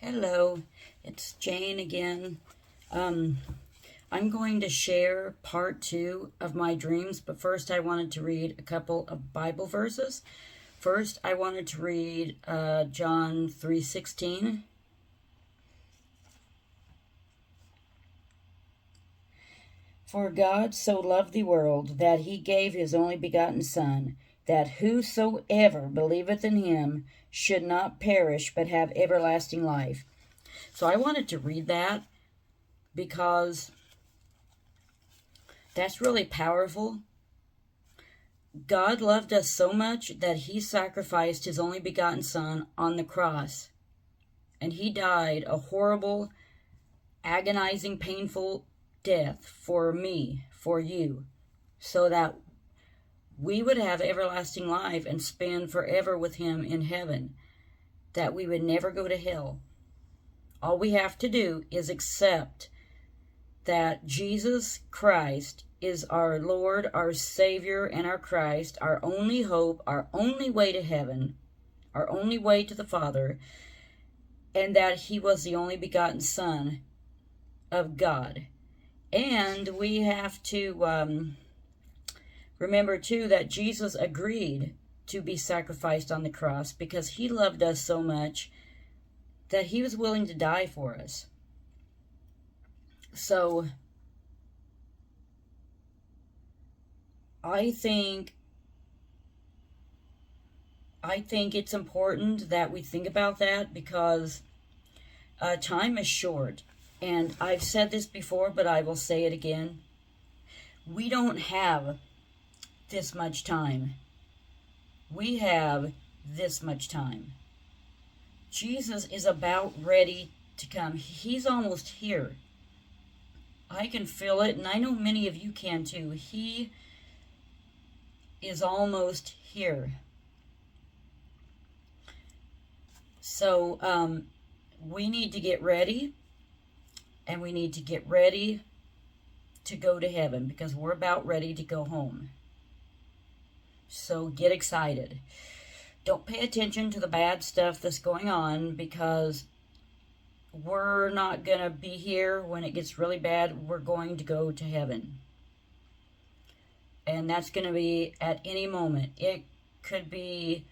Hello, it's Jane again. Um, I'm going to share part 2 of my dreams, but first I wanted to read a couple of Bible verses. First, I wanted to read John 3:16. For God so loved the world that he gave his only begotten Son, that whosoever believeth in him should not perish but have everlasting life. So I wanted to read that because that's really powerful. God loved us so much that he sacrificed his only begotten Son on the cross. And he died a horrible, agonizing, painful death for me, for you, so that we would have everlasting life and spend forever with him in heaven, that we would never go to hell. All we have to do is accept that Jesus Christ is our Lord, our Savior, and our Christ, our only hope, our only way to heaven, our only way to the Father, and that he was the only begotten Son of God. And we have to remember, too, that Jesus agreed to be sacrificed on the cross because he loved us so much that he was willing to die for us. So I think it's important that we think about that because time is short. And I've said this before, but I will say it again. We don't have this much time. We have this much time. Jesus is about ready to come. He's almost here. I can feel it, and I know many of you can too. He is almost here. So we need to get ready, and we need to get ready to go to heaven because we're about ready to go home. So get excited. Don't pay attention to the bad stuff that's going on because we're not going to be here when it gets really bad. We're going to go to heaven. And that's going to be at any moment. It could be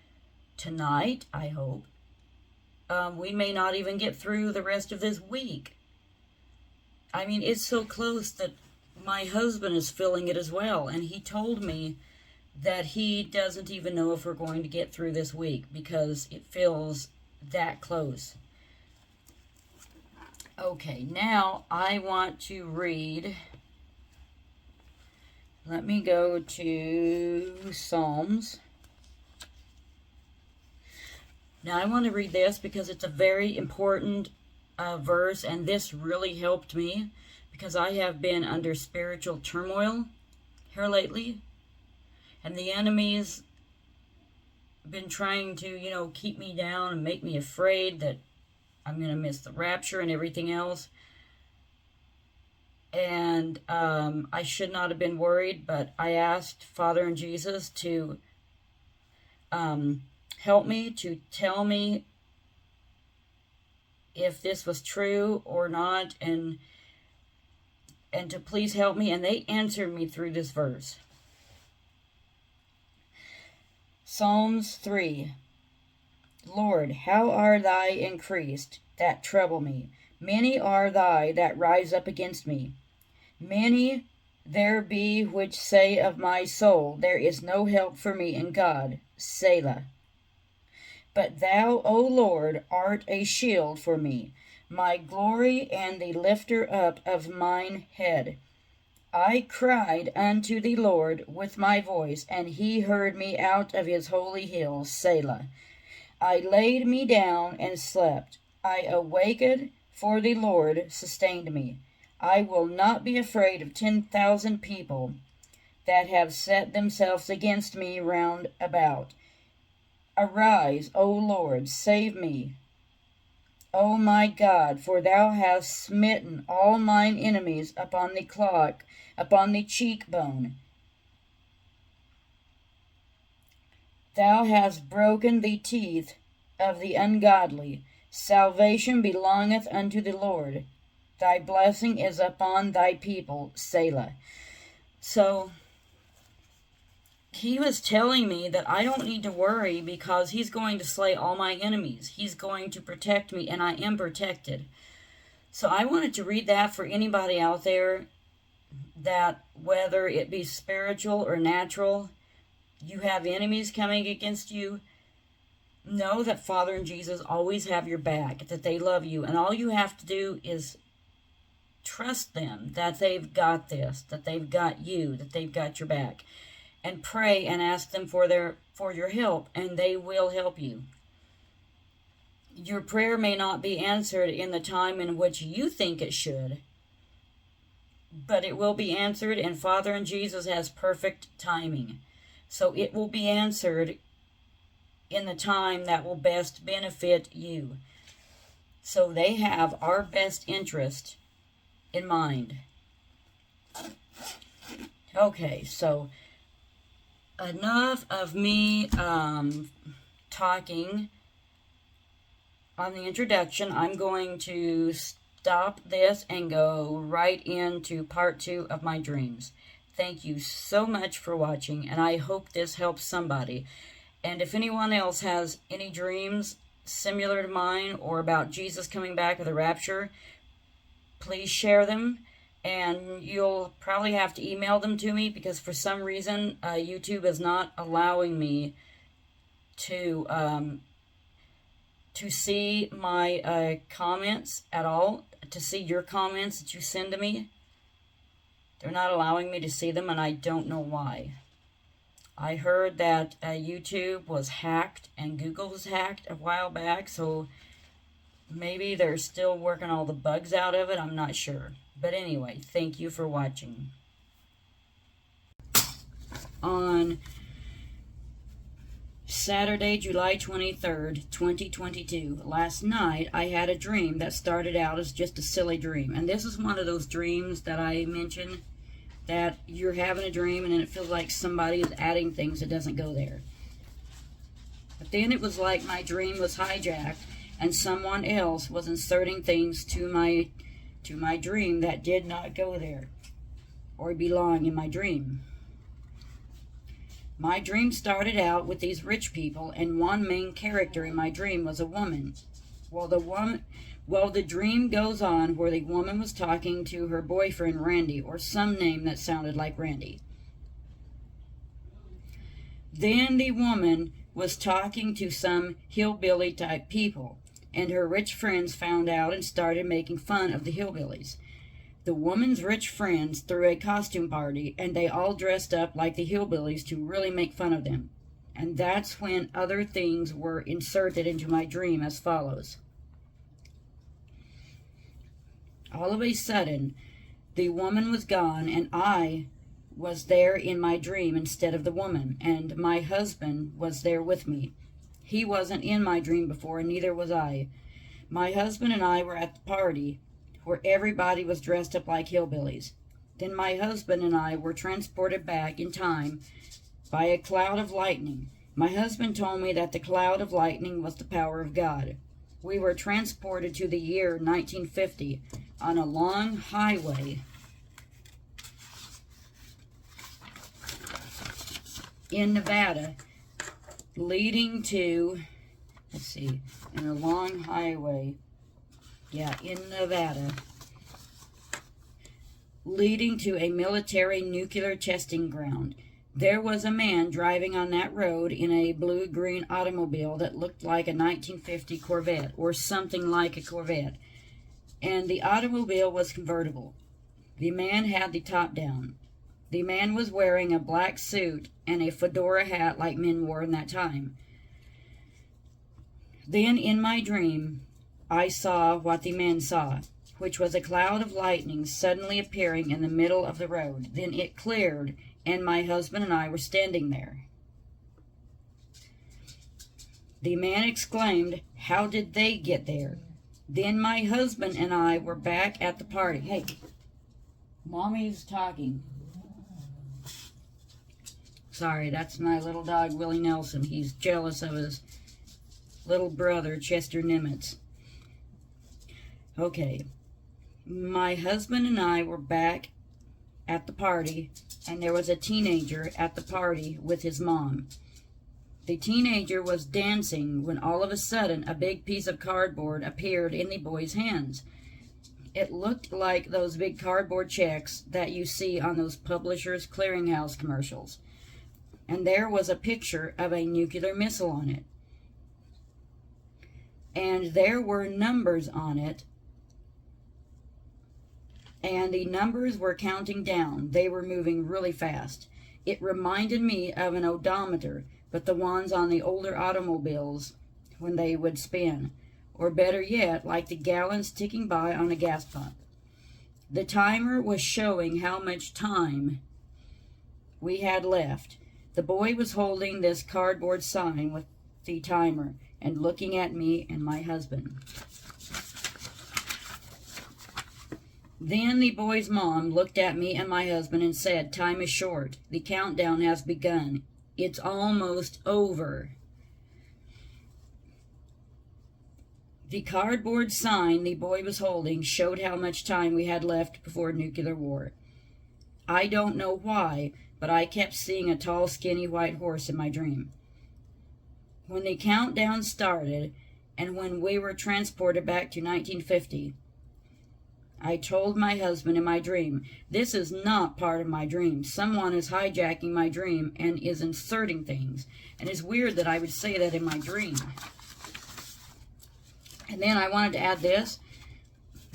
tonight, I hope. We may not even get through the rest of this week. I mean, it's so close that my husband is feeling it as well. And he told me that he doesn't even know if we're going to get through this week because it feels that close. Okay, now I want to read. Let me go to Psalms. Now I want to read this because it's a very important verse, and this really helped me because I have been under spiritual turmoil here lately, and the enemy's been trying to, keep me down and make me afraid that I'm going to miss the rapture and everything else. And I should not have been worried, but I asked Father and Jesus to help me, to tell me if this was true or not, and to please help me. And they answered me through this verse. Psalms 3. Lord, how are thy increased that trouble me? Many are thy that rise up against me. Many there be which say of my soul, there is no help for me in God. Selah. But thou, O Lord, art a shield for me, my glory and the lifter up of mine head. I cried unto the Lord with my voice, and he heard me out of his holy hill. Selah. I laid me down and slept. I awaked, for the Lord sustained me. I will not be afraid of 10,000 people that have set themselves against me round about. Arise, O Lord, save me. O my God, for thou hast smitten all mine enemies upon the clock, upon the cheekbone. Thou hast broken the teeth of the ungodly. Salvation belongeth unto the Lord. Thy blessing is upon thy people, Selah. So, he was telling me that I don't need to worry because he's going to slay all my enemies. He's going to protect me, and I am protected. So I wanted to read that for anybody out there that whether it be spiritual or natural, you have enemies coming against you, know that Father and Jesus always have your back, that they love you, and all you have to do is trust them, that they've got this, that they've got you, that they've got your back. And pray and ask them for your help, and they will help you. Your prayer may not be answered in the time in which you think it should, but it will be answered, and Father and Jesus has perfect timing. So it will be answered in the time that will best benefit you. So they have our best interest in mind. Okay, so enough of me talking on the introduction. I'm going to stop this and go right into part 2 of my dreams. Thank you so much for watching, and I hope this helps somebody. And if anyone else has any dreams similar to mine or about Jesus coming back or the rapture, please share them. And you'll probably have to email them to me because for some reason YouTube is not allowing me to see my comments at all, to see your comments that you send to me. They're not allowing me to see them, and I don't know why. I heard that YouTube was hacked and Google was hacked a while back, so maybe they're still working all the bugs out of it. I'm not sure. But anyway, thank you for watching. On Saturday, July 23rd, 2022, last night, I had a dream that started out as just a silly dream. And this is one of those dreams that I mentioned, that you're having a dream and then it feels like somebody is adding things that doesn't go there. But then it was like my dream was hijacked and someone else was inserting things to my dream that did not go there or belong in my dream. My dream started out with these rich people, and one main character in my dream was a woman. Well, the dream goes on where the woman was talking to her boyfriend Randy, or some name that sounded like Randy. Then the woman was talking to some hillbilly type people, and her rich friends found out and started making fun of the hillbillies. The woman's rich friends threw a costume party, and they all dressed up like the hillbillies to really make fun of them. And that's when other things were inserted into my dream as follows. All of a sudden, the woman was gone, and I was there in my dream instead of the woman, and my husband was there with me. He wasn't in my dream before, and neither was I. My husband and I were at the party where everybody was dressed up like hillbillies. Then my husband and I were transported back in time by a cloud of lightning. My husband told me that the cloud of lightning was the power of God. We were transported to the year 1950 on a long highway in Nevada, leading to, in a long highway, in Nevada, leading to a military nuclear testing ground. There was a man driving on that road in a blue-green automobile that looked like a 1950 Corvette, or something like a Corvette, and the automobile was convertible. The man had the top down. The man was wearing a black suit and a fedora hat like men wore in that time. Then in my dream, I saw what the man saw, which was a cloud of lightning suddenly appearing in the middle of the road. Then it cleared, and my husband and I were standing there. The man exclaimed, "How did they get there?" Then my husband and I were back at the party. Hey, Mommy's talking. Sorry, that's my little dog, Willie Nelson. He's jealous of his little brother, Chester Nimitz. Okay. My husband and I were back at the party, and there was a teenager at the party with his mom. The teenager was dancing when all of a sudden a big piece of cardboard appeared in the boy's hands. It looked like those big cardboard checks that you see on those Publishers Clearinghouse commercials. And there was a picture of a nuclear missile on it. And there were numbers on it. And the numbers were counting down. They were moving really fast. It reminded me of an odometer, but the ones on the older automobiles when they would spin. Or better yet, like the gallons ticking by on a gas pump. The timer was showing how much time we had left. The boy was holding this cardboard sign with the timer and looking at me and my husband. Then the boy's mom looked at me and my husband and said, "Time is short. The countdown has begun. It's almost over." The cardboard sign the boy was holding showed how much time we had left before nuclear war. I don't know why, but I kept seeing a tall, skinny white horse in my dream. When the countdown started, and when we were transported back to 1950, I told my husband in my dream, "This is not part of my dream. Someone is hijacking my dream and is inserting things. And it's weird that I would say that in my dream." And then I wanted to add this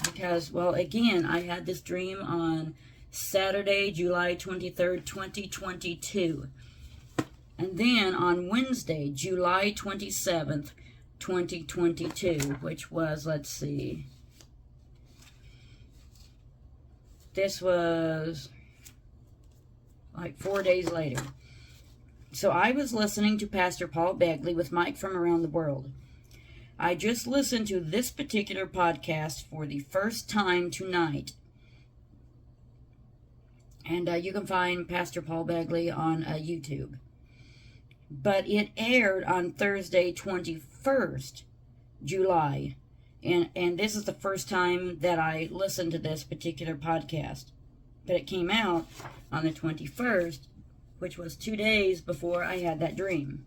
because, well, again, I had this dream on Saturday, July 23rd, 2022. And then on Wednesday, July 27th, 2022, which was, let's see, this was like 4 days later. So I was listening to Pastor Paul Begley with Mike from Around the World. I just listened to this particular podcast for the first time tonight. And you can find Pastor Paul Begley on YouTube. But it aired on Thursday, 21st July. And this is the first time that I listened to this particular podcast. But it came out on the 21st, which was 2 days before I had that dream.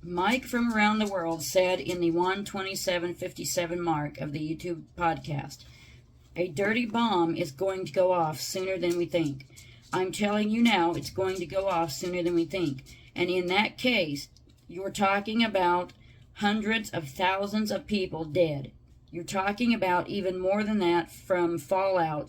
Mike from Around the World said in the 1:27:57 mark of the YouTube podcast, "A dirty bomb is going to go off sooner than we think. I'm telling you now, it's going to go off sooner than we think. And in that case, you're talking about hundreds of thousands of people dead. You're talking about even more than that from fallout,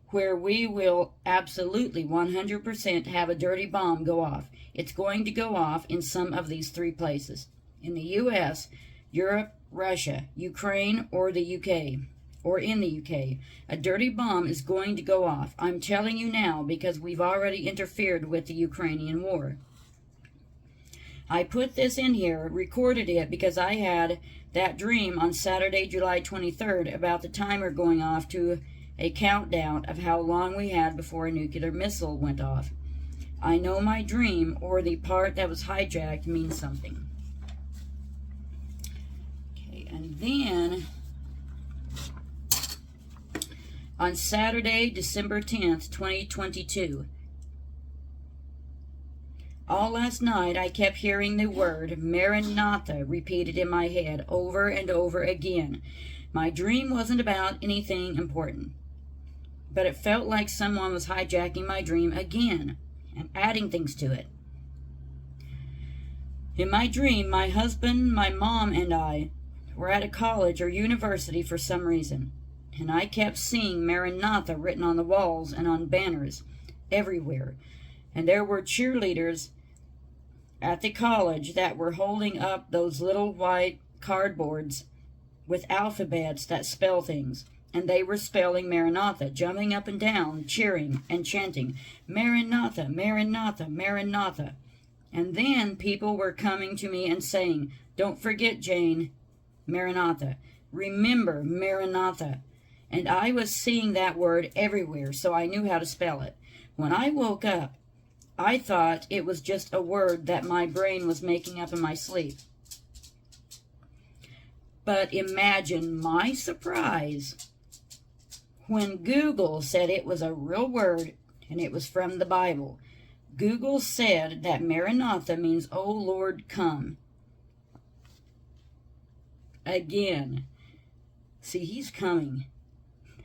where we will absolutely 100% have a dirty bomb go off. It's going to go off in some of these three places. In the U.S., Europe, Russia, Ukraine, or the UK. Or in the UK. A dirty bomb is going to go off. I'm telling you now because we've already interfered with the Ukrainian war." I put this in here, recorded it, because I had that dream on Saturday, July 23rd about the timer going off to a countdown of how long we had before a nuclear missile went off. I know my dream, or the part that was hijacked, means something. Okay, and then on Saturday, December 10th, 2022, all last night I kept hearing the word Maranatha repeated in my head over and over again. My dream wasn't about anything important, but it felt like someone was hijacking my dream again and adding things to it. In my dream, my husband, my mom, and I were at a college or university for some reason, and I kept seeing Maranatha written on the walls and on banners everywhere, and there were cheerleaders at the college that were holding up those little white cardboards with alphabets that spell things. And they were spelling Maranatha, jumping up and down, cheering and chanting, "Maranatha, Maranatha, Maranatha." And then people were coming to me and saying, "Don't forget, Jane, Maranatha. Remember, Maranatha." And I was seeing that word everywhere, so I knew how to spell it. When I woke up, I thought it was just a word that my brain was making up in my sleep. But imagine my surprise when Google said it was a real word and it was from the Bible. Google said that Maranatha means, "O Lord, come." Again. See, he's coming.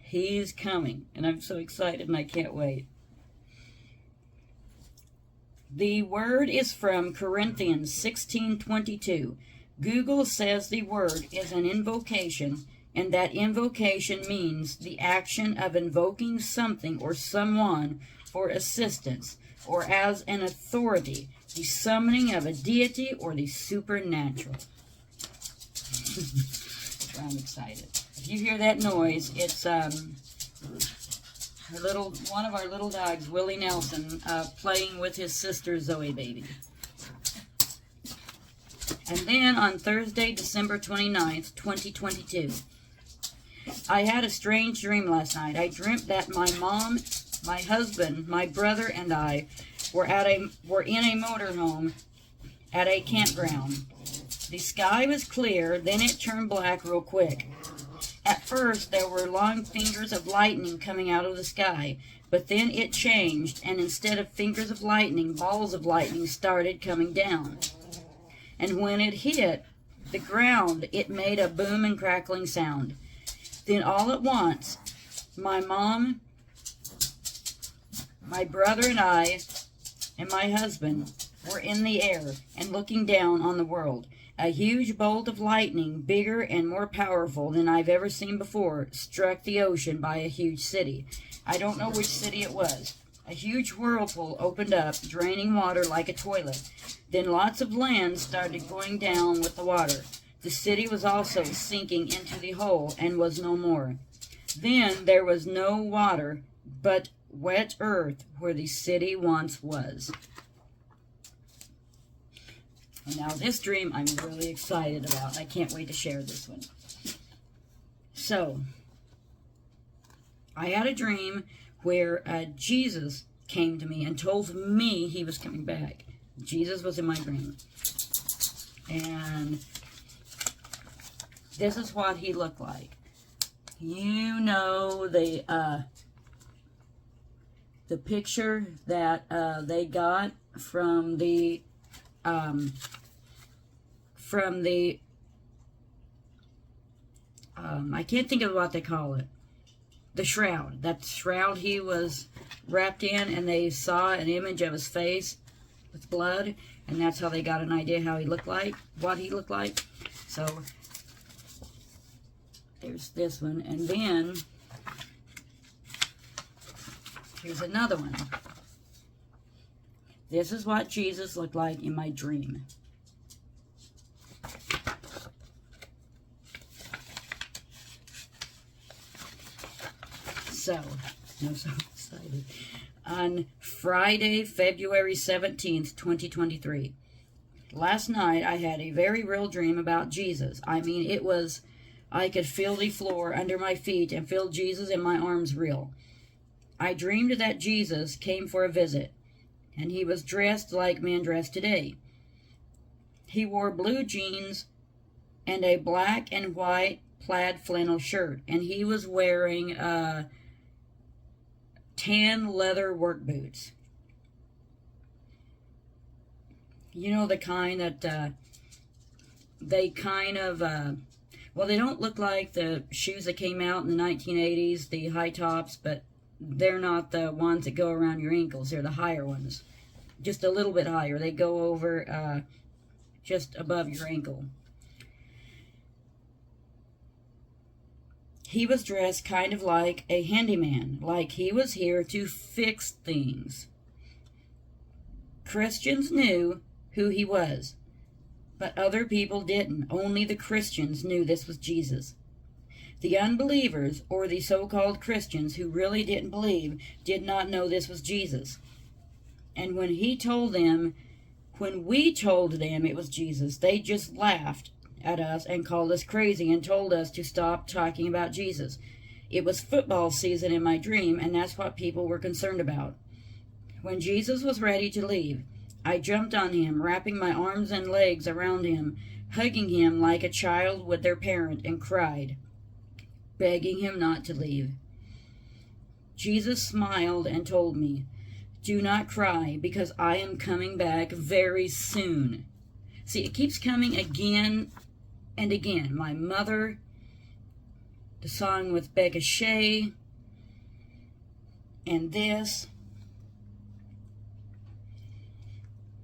He's coming. And I'm so excited and I can't wait. The word is from Corinthians 16:22. Google says the word is an invocation, and that invocation means the action of invoking something or someone for assistance, or as an authority, the summoning of a deity or the supernatural. I'm excited. If you hear that noise, it's one of our little dogs, Willie Nelson, playing with his sister Zoe baby. And then on Thursday, December 29th, 2022, I had a strange dream last night. I dreamt that my mom, my husband, my brother, and I were in a motorhome at a campground. The sky was clear, then it turned black real quick. At first, there were long fingers of lightning coming out of the sky, but then it changed, and instead of fingers of lightning, balls of lightning started coming down. And when it hit the ground, it made a boom and crackling sound. Then all at once, my mom, my brother and I, and my husband were in the air and looking down on the world. A huge bolt of lightning, bigger and more powerful than I've ever seen before, struck the ocean by a huge city. I don't know which city it was. A huge whirlpool opened up, draining water like a toilet. Then lots of land started going down with the water. The city was also sinking into the hole and was no more. Then there was no water, but wet earth where the city once was. And now this dream I'm really excited about. I can't wait to share this one. So, I had a dream where Jesus came to me and told me he was coming back. Jesus was in my dream. And this is what he looked like. You know the picture that they got from the I can't think of what they call it. The shroud. That shroud he was wrapped in, and they saw an image of his face with blood, and that's how they got an idea how he looked like, what he looked like. So there's this one, and then here's another one. This is what Jesus looked like in my dream. So, I'm so excited. On Friday, February 17th, 2023. Last night, I had a very real dream about Jesus. I mean, it was, I could feel the floor under my feet and feel Jesus in my arms real. I dreamed that Jesus came for a visit, and he was dressed like men dress today. He wore blue jeans and a black and white plaid flannel shirt, and he was wearing tan leather work boots. You know, the kind that they kind of, well, they don't look like the shoes that came out in the 1980s, the high tops, but they're not the ones that go around your ankles. They're the higher ones. Just a little bit higher. They go over just above your ankle. He was dressed kind of like a handyman, like he was here to fix things. Christians knew who he was, but other people didn't. Only the Christians knew this was Jesus. The unbelievers, or the so-called Christians who really didn't believe, did not know this was Jesus. And when we told them it was Jesus, they just laughed at us and called us crazy and told us to stop talking about Jesus. It was football season in my dream, and that's what people were concerned about. When Jesus was ready to leave, I jumped on him, wrapping my arms and legs around him, hugging him like a child would their parent, and cried, begging him not to leave. Jesus smiled and told me, do not cry, because I am coming back very soon. See, it keeps coming again and again. My mother, the song with Becca Shea, and this.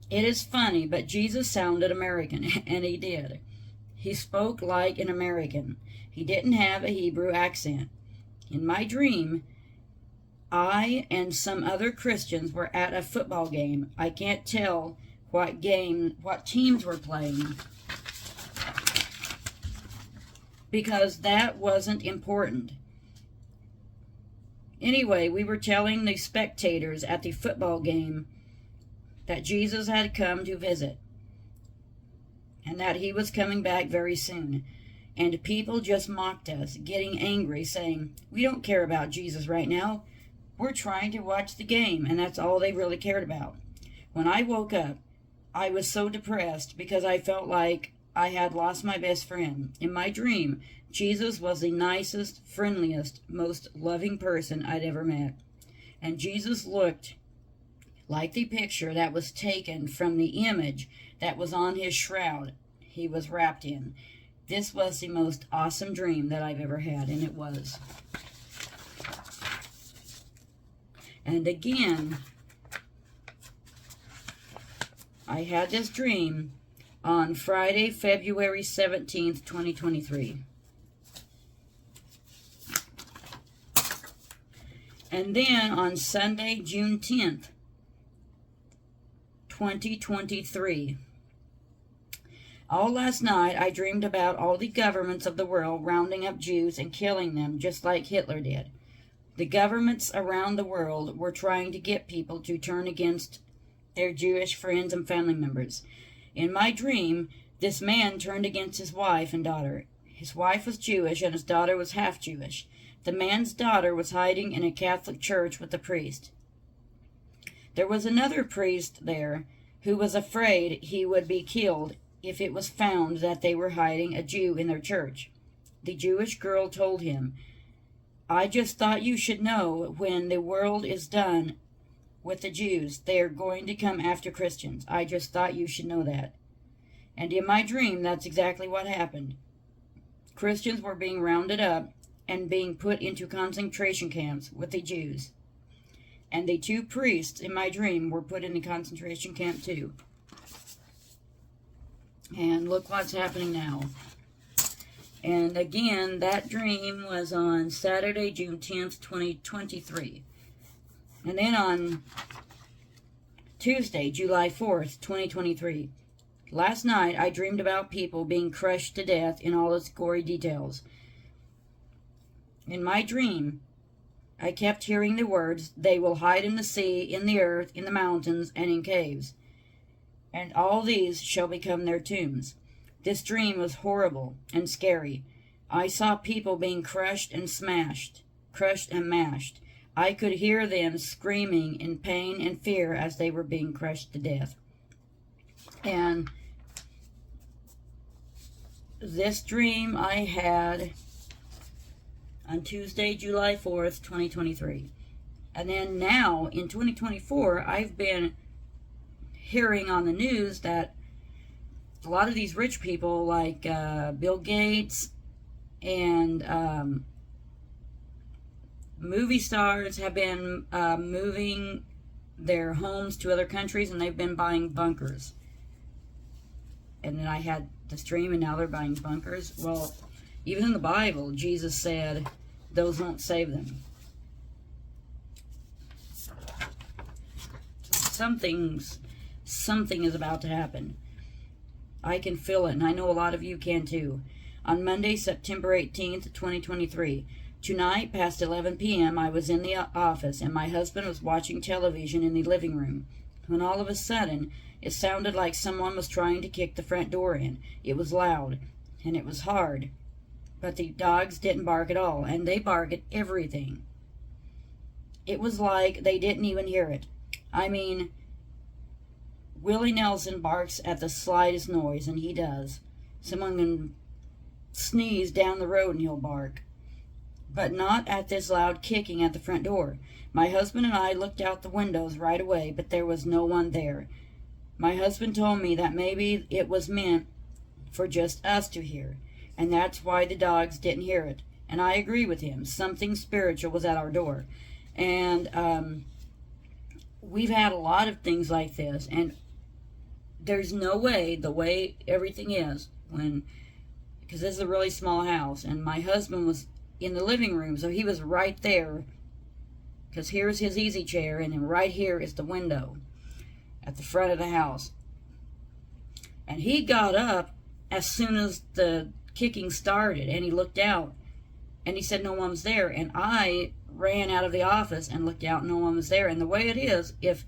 It is funny, but Jesus sounded American, and he did. He spoke like an American. He didn't have a Hebrew accent. In my dream, I and some other Christians were at a football game. I can't tell what teams were playing, because that wasn't important. Anyway, we were telling the spectators at the football game that Jesus had come to visit, and that he was coming back very soon. And people just mocked us, getting angry, saying, we don't care about Jesus right now. We're trying to watch the game, and that's all they really cared about. When I woke up, I was so depressed because I felt like I had lost my best friend. In my dream, Jesus was the nicest, friendliest, most loving person I'd ever met. And Jesus looked like the picture that was taken from the image that was on his shroud he was wrapped in. This was the most awesome dream that I've ever had, and it was. And again, I had this dream on Friday, February 17th, 2023. And then on Sunday, June 10th, 2023. All last night, I dreamed about all the governments of the world rounding up Jews and killing them just like Hitler did. The governments around the world were trying to get people to turn against their Jewish friends and family members. In my dream, this man turned against his wife and daughter. His wife was Jewish and his daughter was half Jewish. The man's daughter was hiding in a Catholic church with the priest. There was another priest there who was afraid he would be killed if it was found that they were hiding a Jew in their church. The Jewish girl told him, I just thought you should know when the world is done with the Jews, they are going to come after Christians. I just thought you should know that. And in my dream, that's exactly what happened. Christians were being rounded up and being put into concentration camps with the Jews. And the two priests in my dream were put in the concentration camp too. And look what's happening now. And again, that dream was on Saturday, June 10th, 2023. And then on Tuesday, July 4th, 2023. Last night, I dreamed about people being crushed to death in all its gory details. In my dream, I kept hearing the words, they will hide in the sea, in the earth, in the mountains, and in caves. And all these shall become their tombs. This dream was horrible and scary. I saw people being crushed and smashed, crushed and mashed. I could hear them screaming in pain and fear as they were being crushed to death. And this dream I had on Tuesday, July 4th, 2023. And then now, in 2024, I've been hearing on the news that a lot of these rich people like Bill Gates and movie stars have been moving their homes to other countries, and they've been buying bunkers. And then I had this dream, and now they're buying bunkers. Well, even in the Bible, Jesus said those won't save them. Something is about to happen. I can feel it, and I know a lot of you can too. On Monday, September 18th, 2023, tonight, past 11 p.m., I was in the office, and my husband was watching television in the living room, when all of a sudden, it sounded like someone was trying to kick the front door in. It was loud, and it was hard, but the dogs didn't bark at all, and they bark at everything. It was like they didn't even hear it. I mean, Willie Nelson barks at the slightest noise, and he does. Someone can sneeze down the road and he'll bark. But not at this loud kicking at the front door. My husband and I looked out the windows right away, but there was no one there. My husband told me that maybe it was meant for just us to hear, and that's why the dogs didn't hear it. And I agree with him. Something spiritual was at our door. And we've had a lot of things like this, and there's no way, the way everything is, because this is a really small house, and my husband was in the living room, so he was right there, because here's his easy chair, and then right here is the window at the front of the house. And he got up as soon as the kicking started, and he looked out, and he said no one was there, and I ran out of the office and looked out, and no one was there. And the way it is, if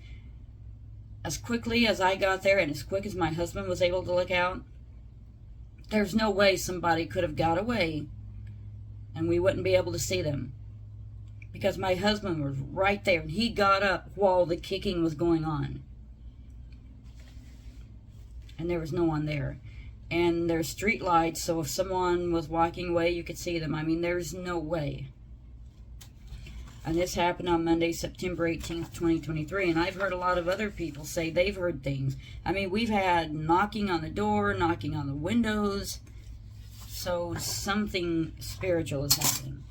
as quickly as I got there and as quick as my husband was able to look out, there's no way somebody could have got away and we wouldn't be able to see them, because my husband was right there, and he got up while the kicking was going on, and there was no one there. And there's street lights, so if someone was walking away, you could see them. I mean, there's no way. And this happened on Monday, September 18th, 2023. And I've heard a lot of other people say they've heard things. I mean, we've had knocking on the door, knocking on the windows. So something spiritual is happening.